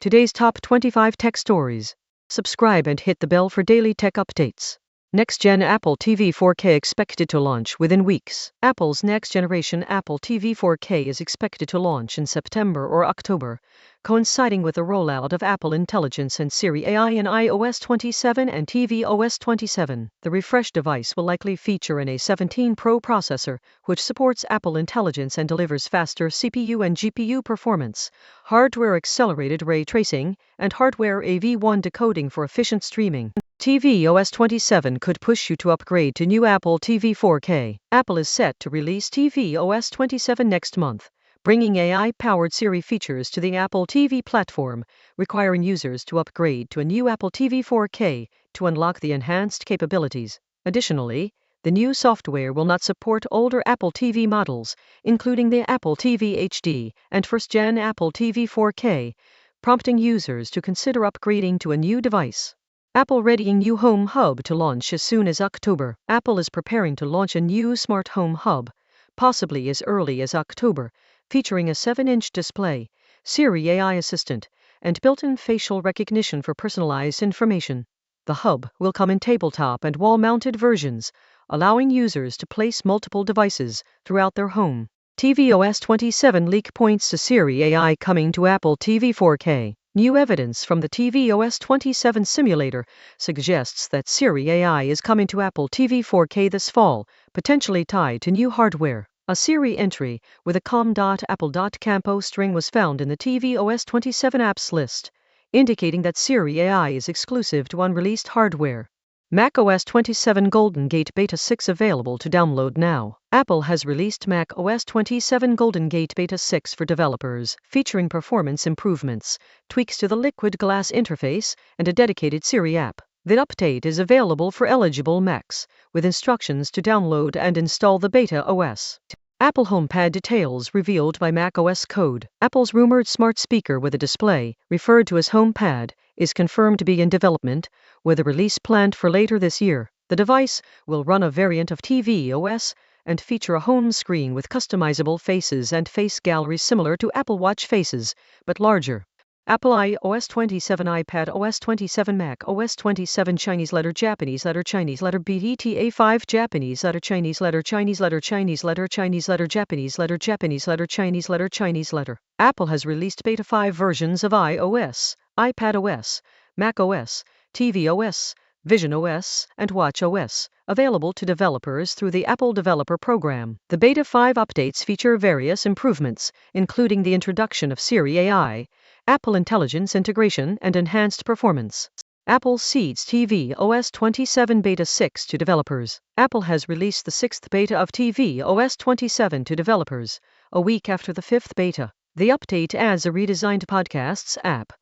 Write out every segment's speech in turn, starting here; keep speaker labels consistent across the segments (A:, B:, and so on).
A: Today's top 25 tech stories. Subscribe and hit the bell for daily tech updates. Next-gen Apple TV 4K expected to launch within weeks. Apple's next-generation Apple TV 4K is expected to launch in September or October, coinciding with the rollout of Apple Intelligence and Siri AI in iOS 27 and tvOS 27. The refreshed device will likely feature an A17 Pro processor, which supports Apple Intelligence and delivers faster CPU and GPU performance, hardware-accelerated ray tracing, and hardware AV1 decoding for efficient streaming. tvOS 27 could push you to upgrade to new Apple TV 4K. Apple is set to release tvOS 27 next month, bringing AI-powered Siri features to the Apple TV platform, requiring users to upgrade to a new Apple TV 4K to unlock the enhanced capabilities. Additionally, the new software will not support older Apple TV models, including the Apple TV HD and first-gen Apple TV 4K, prompting users to consider upgrading to a new device. Apple readying new Home Hub to launch as soon as October. Apple is preparing to launch a new smart home hub, possibly as early as October, featuring a 7-inch display, Siri AI assistant, and built-in facial recognition for personalized information. The hub will come in tabletop and wall-mounted versions, allowing users to place multiple devices throughout their home. tvOS 27 leak points to Siri AI coming to Apple TV 4K. New evidence from the tvOS 27 simulator suggests that Siri AI is coming to Apple TV 4K this fall, potentially tied to new hardware. A Siri entry with a com.apple.campo string was found in the tvOS 27 apps list, indicating that Siri AI is exclusive to unreleased hardware. macOS 27 Golden Gate Beta 6 available to download now. Apple has released macOS 27 Golden Gate Beta 6 for developers, featuring performance improvements, tweaks to the Liquid Glass interface, and a dedicated Siri app. The update is available for eligible Macs, with instructions to download and install the Beta OS. Apple HomePad details revealed by macOS code. Apple's rumored smart speaker with a display, referred to as HomePad, is confirmed to be in development, with a release planned for later this year. The device will run a variant of tvOS and feature a home screen with customizable faces and face galleries similar to Apple Watch faces, but larger. Apple iOS 27 iPad OS 27 Mac OS 27 Chinese letter Japanese letter Chinese letter BDTA 5 Japanese letter Chinese letter Chinese letter Chinese letter Chinese letter Japanese letter Japanese letter Chinese letter Chinese letter. Apple has released Beta 5 versions of iOS, iPadOS, macOS, tvOS, visionOS, and watchOS, available to developers through the Apple Developer Program. The Beta 5 updates feature various improvements, including the introduction of Siri AI, Apple Intelligence integration, and enhanced performance. Apple seeds tvOS 27 Beta 6 to developers. Apple has released the 6th beta of tvOS 27 to developers, a week after the 5th beta. The update adds a redesigned Podcasts app,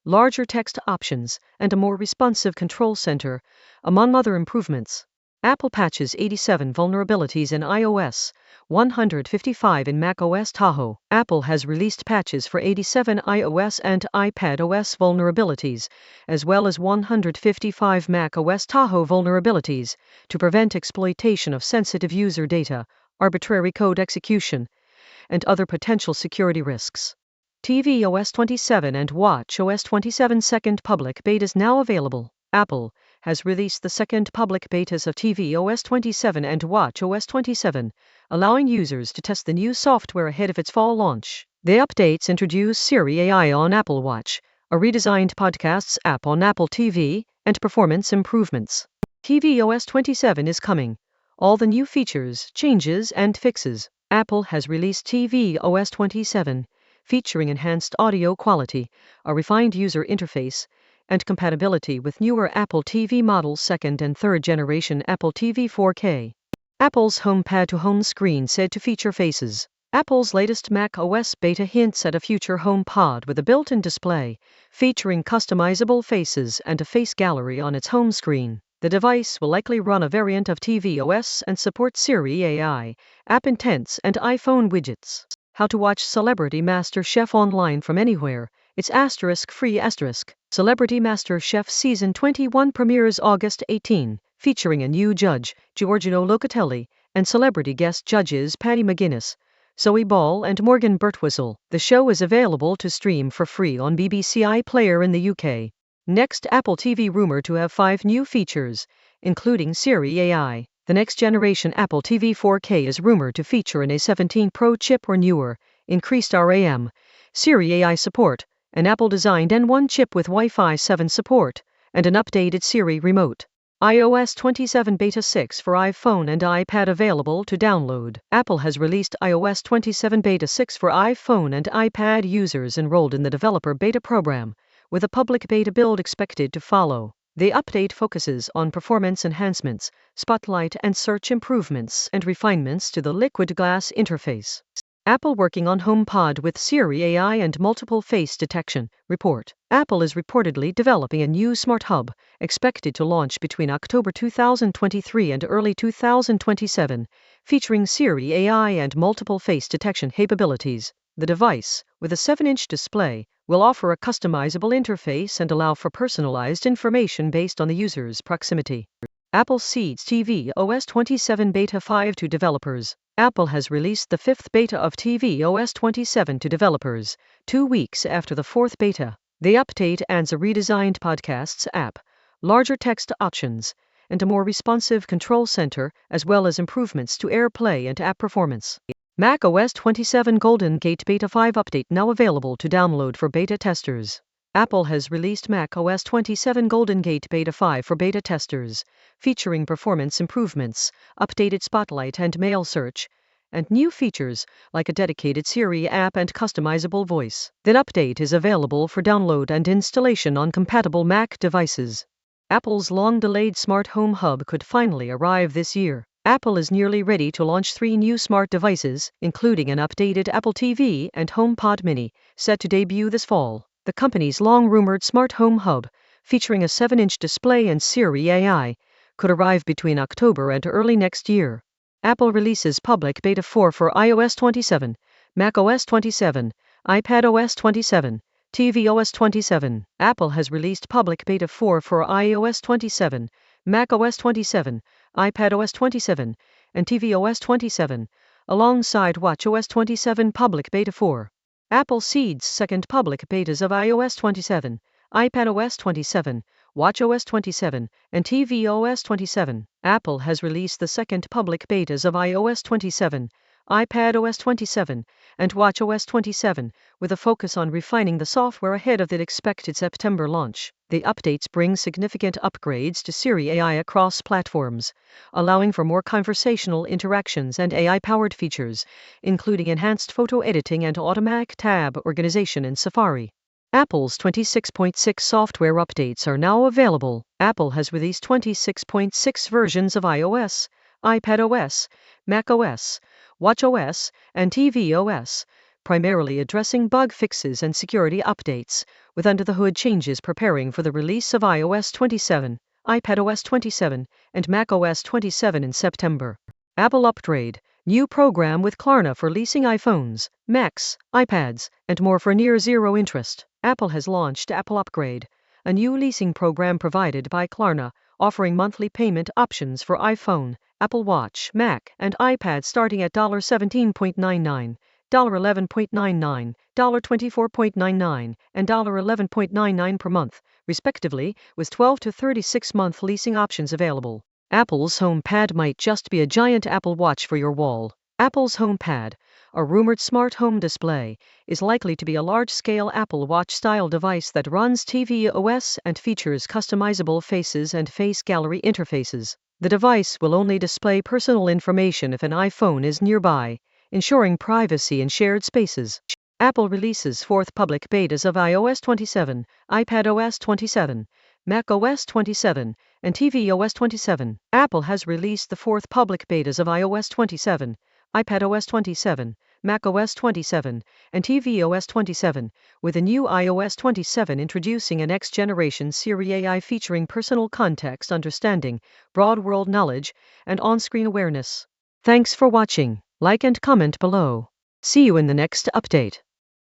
A: larger text options, and a more responsive control center, among other improvements. Apple patches 87 vulnerabilities in iOS, 155 in macOS Tahoe. Apple has released patches for 87 iOS and iPadOS vulnerabilities, as well as 155 macOS Tahoe vulnerabilities, to prevent exploitation of sensitive user data, arbitrary code execution, and other potential security risks. tvOS 27 and watchOS 27 second public betas now available. Apple has released the second public betas of tvOS 27 and watchOS 27, allowing users to test the new software ahead of its fall launch. The updates introduce Siri AI on Apple Watch, a redesigned Podcasts app on Apple TV, and performance improvements. tvOS 27 is coming. All the new features, changes, and fixes. Apple has released tvOS 27, featuring enhanced audio quality, a refined user interface, and compatibility with newer Apple TV models 2nd and 3rd generation Apple TV 4K. Apple's HomePad to home screen said to feature faces. Apple's latest Mac OS beta hints at a future HomePod with a built-in display, featuring customizable faces and a face gallery on its home screen. The device will likely run a variant of tvOS and support Siri AI, App Intents, and iPhone widgets. How to watch Celebrity Master Chef online from anywhere. It's *free*. Celebrity Master Chef Season 21 premieres August 18, featuring a new judge, Giorgio Locatelli, and celebrity guest judges Patty McGuinness, Zoe Ball and Morgan Birtwistle. The show is available to stream for free on BBC iPlayer in the UK. Next, Apple TV rumored to have 5 new features, including Siri AI. The next generation Apple TV 4K is rumored to feature an A17 Pro chip or newer, increased RAM, Siri AI support, an Apple-designed N1 chip with Wi-Fi 7 support, and an updated Siri remote. iOS 27 Beta 6 for iPhone and iPad available to download. Apple has released iOS 27 Beta 6 for iPhone and iPad users enrolled in the developer beta program, with a public beta build expected to follow. The update focuses on performance enhancements, spotlight and search improvements, and refinements to the liquid glass interface. Apple working on HomePod with Siri AI and multiple face detection. Report. Apple is reportedly developing a new smart hub, expected to launch between October 2023 and early 2027, featuring Siri AI and multiple face detection capabilities. The device, with a 7-inch display, will offer a customizable interface and allow for personalized information based on the user's proximity. Apple seeds tvOS 27 Beta 5 to developers. Apple has released the 5th beta of tvOS 27 to developers, 2 weeks after the 4th beta. The update adds a redesigned podcasts app, larger text options, and a more responsive control center, as well as improvements to AirPlay and app performance. macOS 27 Golden Gate Beta 5 update now available to download for beta testers. Apple has released macOS 27 Golden Gate Beta 5 for beta testers, featuring performance improvements, updated Spotlight and Mail search, and new features like a dedicated Siri app and customizable voice. The update is available for download and installation on compatible Mac devices. Apple's long-delayed smart home hub could finally arrive this year. Apple is nearly ready to launch 3 new smart devices, including an updated Apple TV and HomePod Mini, set to debut this fall. The company's long-rumored smart home hub, featuring a 7-inch display and Siri AI, could arrive between October and early next year. Apple releases public beta 4 for iOS 27, macOS 27, iPadOS 27, tvOS 27. Apple has released public beta 4 for iOS 27, macOS 27, iPadOS 27, and tvOS 27, alongside watchOS 27 public beta 4. Apple seeds second public betas of iOS 27, iPadOS 27, watchOS 27, and tvOS 27. Apple has released the second public betas of iOS 27, iPadOS 27, and watchOS 27, with a focus on refining the software ahead of the expected September launch. The updates bring significant upgrades to Siri AI across platforms, allowing for more conversational interactions and AI-powered features, including enhanced photo editing and automatic tab organization in Safari. Apple's 26.6 software updates are now available. Apple has released 26.6 versions of iOS, iPadOS, macOS, watchOS, and tvOS, primarily addressing bug fixes and security updates, with under-the-hood changes preparing for the release of iOS 27, iPadOS 27, and macOS 27 in September. Apple Upgrade, new program with Klarna for leasing iPhones, Macs, iPads, and more for near zero interest. Apple has launched Apple Upgrade, a new leasing program provided by Klarna, offering monthly payment options for iPhone, Apple Watch, Mac, and iPad starting at $17.99, $11.99, $24.99, and $11.99 per month, respectively, with 12 to 36-month leasing options available. Apple's HomePad might just be a giant Apple Watch for your wall. Apple's HomePad, a rumored smart home display, is likely to be a large-scale Apple Watch-style device that runs tvOS and features customizable faces and face gallery interfaces. The device will only display personal information if an iPhone is nearby, ensuring privacy in shared spaces. Apple releases 4th public betas of iOS 27, iPadOS 27, macOS 27, and tvOS 27. Apple has released the 4th public betas of iOS 27, iPadOS 27, macOS 27, and tvOS 27, with a new iOS 27 introducing a next-generation Siri AI featuring personal context understanding, broad world knowledge, and on-screen awareness. Thanks for watching. Like and comment below. See you in the next update.